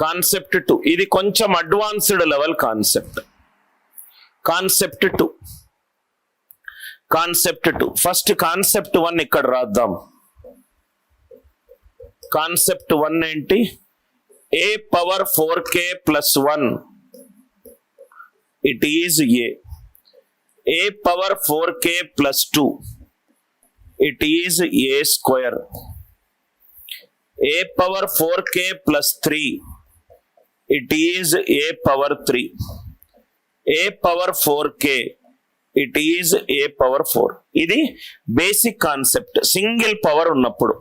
Concept 2 ఇది కొంచెం advanced level concept. Concept 2 first concept 1 ఇక్కడ రాద్దాం. కాన్సెప్ట్ 1 ఏంటి? a power 4k plus 1 it is a power 4k plus 2 it is a square, a power 4k plus 3 it is a power 3, a power 4k it is a power 4. ఇది basic concept. Single power ఉన్నప్పుడు,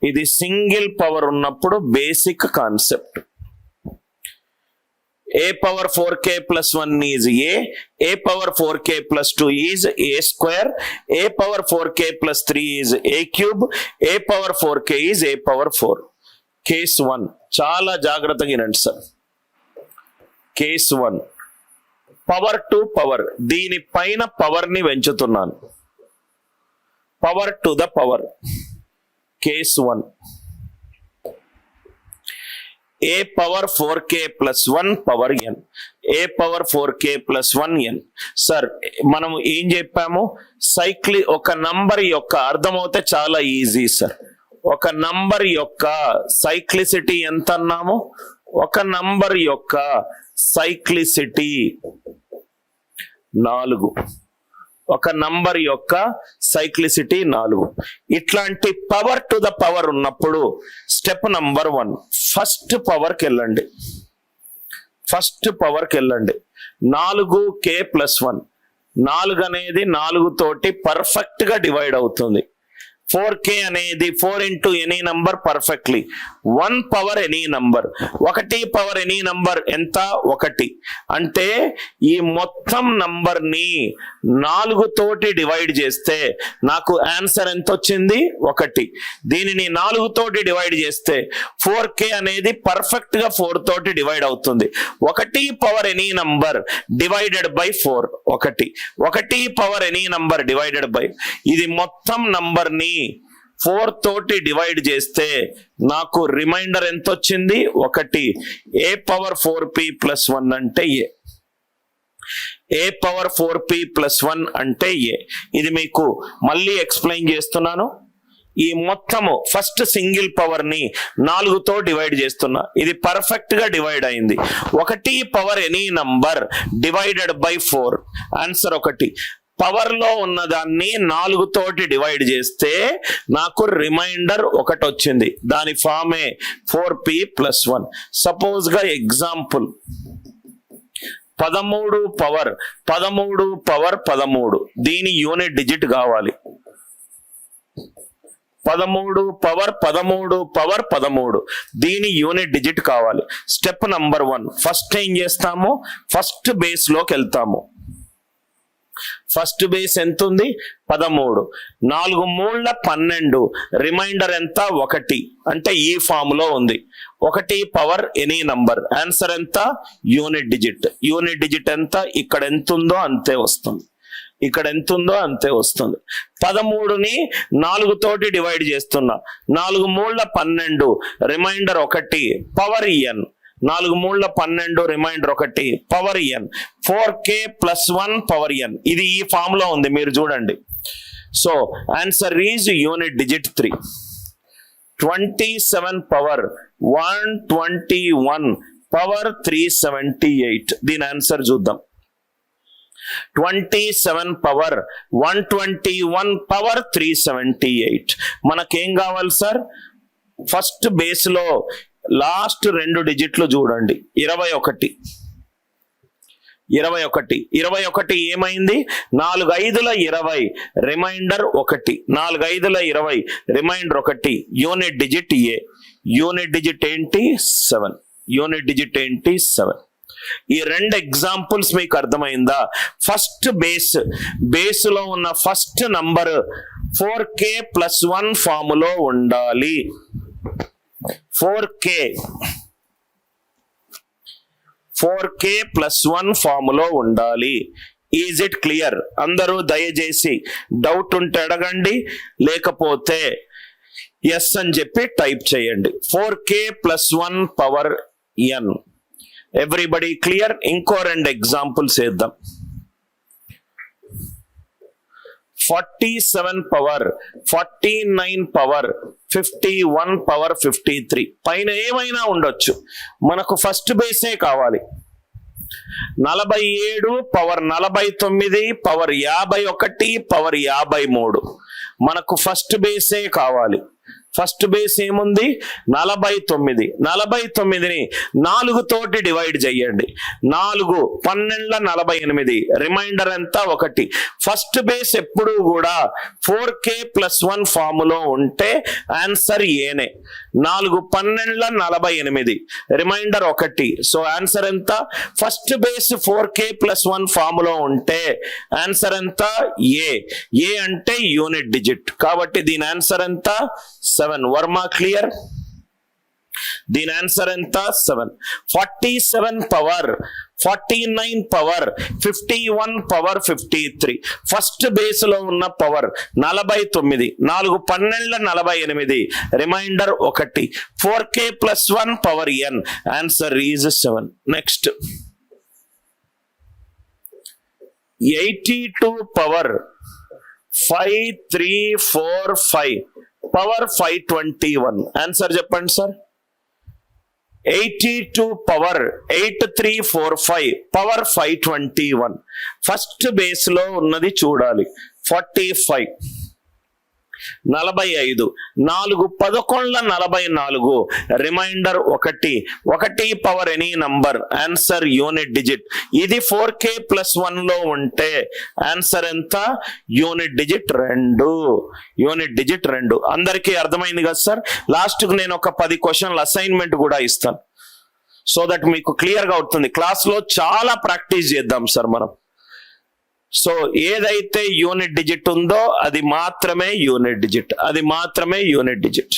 ఇది single power ఉన్నప్పుడు basic concept. a power 4k plus 1 is a power 4k plus 2 is a square, a power 4k plus 3 is a cube, a power 4k is a power 4. Case 1 చాలా జాగ్రత్తగా వినండి sir. Case 1 power to power, దీనిపైన power ని పెంచుతున్నాను. Power to the power. Case 1 a power 4k plus 1 power n, a power 4k plus 1 n. Sir మనం ఏం చెప్పాము? ఒక నంబర్ యొక్క అర్థమవుతే చాలా ఈజీ సార్. ఒక నంబర్ యొక్క సైక్లిసిటీ ఎంత అన్నాము? ఒక నంబర్ యొక్క సైక్లిసిటీ 4. ఒక నంబర్ యొక్క సైక్లిసిటీ 4. ఇట్లాంటి పవర్ టు ద పవర్ ఉన్నప్పుడు స్టెప్ నంబర్ 1 ఫస్ట్ పవర్కి వెళ్ళండి. 4k plus 1. 4 అనేది 4 తోటి పర్ఫెక్ట్ గా డివైడ్ అవుతుంది. 4k అనేది 4 into any number perfectly. 1 power any number, 1 power any number ఎంత? 1. అంటే ఈ మొత్తం నంబర్ ని 4 తోటి డివైడ్ చేస్తే నాకు ఆన్సర్ ఎంత వచ్చింది? 1. దీనిని 4 తోటి డివైడ్ చేస్తే 4k అనేది పర్ఫెక్ట్ గా 4 తోటి డివైడ్ అవుతుంది. 1 power any number divided by 4 1. 1 power any number divided by, ఇది మొత్తం నంబర్ ని 4 తోటి డివైడ్ చేస్తే నాకు రిమైండర్ ఎంత వచ్చింది? 1. a పవర్ 4p ప్లస్ 1 అంటే a పవర్ 4p ప్లస్ 1 అంటే ఇది మీకు మళ్ళీ ఎక్స్ప్లెయిన్ చేస్తున్నాను. ఈ మొత్తము ఫస్ట్ సింగిల్ పవర్ ని 4 తో డివైడ్ చేస్తున్నా. ఇది పర్ఫెక్ట్ గా డివైడ్ అయింది. 1 power any number divided by 4 answer 1. Power లో ఉన్నదాన్ని 4 తోటి డివైడ్ చేస్తే నాకు రిమైండర్ 1 వచ్చింది. దాని ఫామే 4p ప్లస్ 1. సపోజ్ గా ఎగ్జాంపుల్ 13 పవర్ 13, దీని యూనిట్ డిజిట్ కావాలి. 13 పవర్ 13, దీని యూనిట్ డిజిట్ కావాలి. స్టెప్ నంబర్ 1 ఫస్ట్ ఏం చేస్తాము? ఫస్ట్ బేస్ లోకి వెళ్తాము. ఫస్ట్ బేస్ ఎంత ఉంది? 13. 4 మూళ్ళ 12, రిమైండర్ ఎంత? 1. అంటే ఈ ఫామ్ లో ఉంది. 1 పవర్ ఎనీ నంబర్, ఆన్సర్ ఎంత? Unit digit. యూనిట్ డిజిట్ ఎంత? ఇక్కడ ఎంత ఉందో అంతే వస్తుంది. 13ని 4 తోటి డివైడ్ చేస్తున్నా. 4 మూళ్ళ 12, రిమైండర్ 1, పవర్ n. 4 మూళ్ళ 12, remainder 1, power n. 4k plus 1 power n. ఇది ఈ ఫామ్ లో ఉంది, మీరు చూడండి. So answer is unit digit 3. 27 power 121 power 378. దీని ఆన్సర్ చూద్దాం. 27 పవర్ 121 పవర్ 378. మనకేం కావాలి సార్? ఫస్ట్ బేస్ లో లాస్ట్ 2 డిజిట్లు చూడండి. 21 ఏమైంది? 4 5ల 20, రిమైండర్ 1. 4 5ల 20, రిమైండర్ 1. యూనిట్ డిజిట్ ఏ. యూనిట్ డిజిట్ ఏంటి? 7. ఈ 2 ఎగ్జాంపుల్స్ మీకు అర్థమైందా? ఫస్ట్ బేస్ లో ఉన్న ఫస్ట్ నంబర్ 4k ప్లస్ 1 ఫాములో ఉండాలి. 4k ప్లస్ 1 ఫాములో ఉండాలి. Is it clear? అందరూ దయచేసి డౌట్ ఉంటే అడగండి, లేకపోతే ఎస్ అని చెప్పి టైప్ చేయండి. 4k plus 1 power n. Everybody clear? ఇంకో 2 ఎగ్జాంపుల్స్ వేద్దాం. 47 పవర్ 49 పవర్ 51 పవర్ 53 పైన ఏమైనా ఉండొచ్చు, మనకు ఫస్ట్ బేసే కావాలి. 47 పవర్ 49 పవర్ 51 పవర్ 53 మనకు ఫస్ట్ బేసే కావాలి. ఫస్ట్ బేస్ ఏముంది? 49. 49ని 4 తోటి డివైడ్ చేయండి. 4 12 48, రిమైండర్ ఎంత? 1. ఫస్ట్ బేస్ ఎప్పుడు కూడా 4k+1 ఫార్ములో ఉంటే ఆన్సర్ ఏనే. 4 12 48, రిమైండర్ 1. సో ఆన్సర్ ఎంత? ఫస్ట్ బేస్ 4k+1 ఫార్ములో ఉంటే ఆన్సర్ ఎంత? ఏ అంటే యూనిట్ డిజిట్, కాబట్టి దీని ఆన్సర్ ఎంత? 7. వర్మ క్లియర్? దీని ఆన్సర్ ఎంత? 7. 47 power 49 power 51 power 53 first base లో ఉన్న power 49. 4 12 48, remainder 1. 4k+1 power n, answer is 7. Next 82 power 5345 power 521, answer చెప్పండి sir. 82 power 8345 power 521 first base లో ఉన్నది చూడాలి. 45 45, 4 11 44, remainder 1 power any number, answer unit digit. ఇది 4k+1 లో ఉంటే ఆన్సర్ ఎంత? Unit digit 2. Unit digit 2. అందరికీ అర్థమైంది కదా సార్? లాస్ట్ కు నేను ఒక 10 క్వశ్చన్ల అసైన్మెంట్ కూడా ఇస్తాను, సో దట్ మీకు క్లియర్ గా అవుతుంది. క్లాస్ లో చాలా ప్రాక్టీస్ చేద్దాం సార్ మనం. సో ఏదైతే యూనిట్ డిజిట్ ఉందో అది మాత్రమే యూనిట్ డిజిట్, అది మాత్రమే యూనిట్ డిజిట్.